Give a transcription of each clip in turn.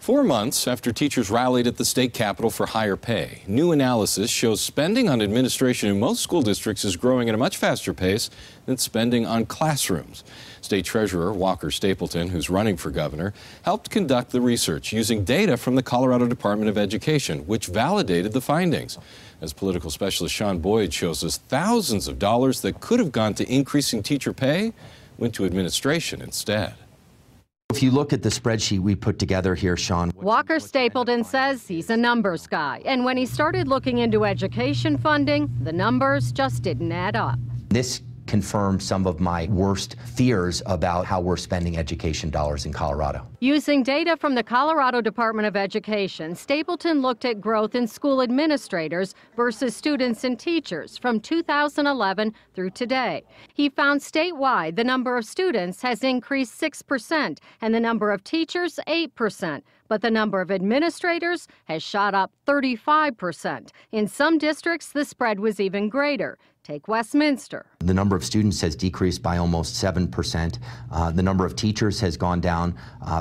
4 months after teachers rallied at the state capitol for higher pay, new analysis shows spending on administration in most school districts is growing at a much faster pace than spending on classrooms. State Treasurer Walker Stapleton, who's running for governor, helped conduct the research using data from the Colorado Department of Education, which validated the findings. As political specialist Sean Boyd shows us, thousands of dollars that could have gone to increasing teacher pay went to administration instead. If you look at the spreadsheet we put together here, Sean. Walker Stapleton says he's a numbers guy, and when he started looking into education funding, the numbers just didn't add up. This confirmed some of my worst fears about how we're spending education dollars in Colorado. Using data from the Colorado Department of Education, Stapleton looked at growth in school administrators versus students and teachers from 2011 through today. He found statewide the number of students has increased 6% and the number of teachers 8%. But the number of administrators has shot up 35%. In some districts, the spread was even greater. Take Westminster. The number of students has decreased by almost 7%. The number of teachers has gone down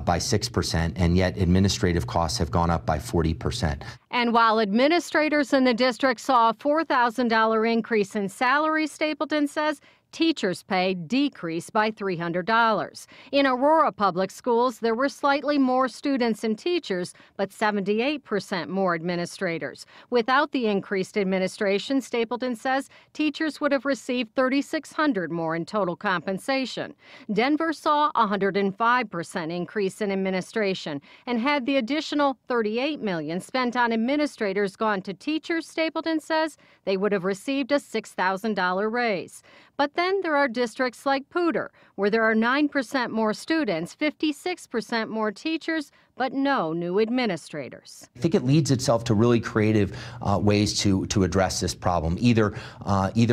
by 6%, and yet administrative costs have gone up by 40%. And while administrators in the district saw a $4,000 increase in salary, Stapleton says, teachers' pay decreased by $300. In Aurora Public Schools, there were slightly more students and teachers, but 78% more administrators. Without the increased administration, Stapleton says teachers would have received $3,600 more in total compensation. Denver saw a 105% increase in administration, and had the additional $38 million spent on administrators gone to teachers, Stapleton says they would have received a $6,000 raise. But then there are districts like Poudre, where there are 9% more students, 56% more teachers, but no new administrators. I think it leads itself to really creative ways to address this problem. Either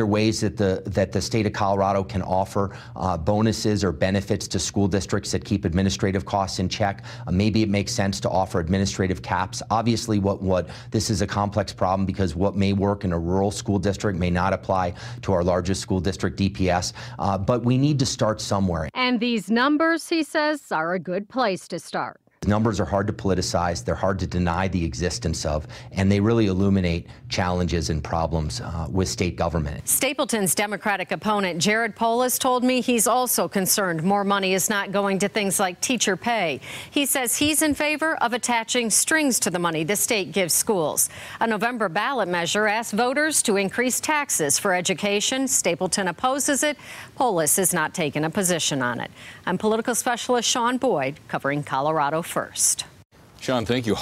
ways that the state of Colorado can offer bonuses or benefits to school districts that keep administrative costs in check. Maybe it makes sense to offer administrative caps. Obviously, this is a complex problem because what may work in a rural school district may not apply to our largest school district, DPS. But we need to start somewhere. And these numbers, he says, are a good place to start. Numbers are hard to politicize, they're hard to deny the existence of, and they really illuminate challenges and problems with state government. Stapleton's Democratic opponent, Jared Polis, told me he's also concerned more money is not going to things like teacher pay. He says he's in favor of attaching strings to the money the state gives schools. A November ballot measure asks voters to increase taxes for education. Stapleton opposes it. Polis has not taken a position on it. I'm political specialist Sean Boyd, covering Colorado First. Sean, thank you.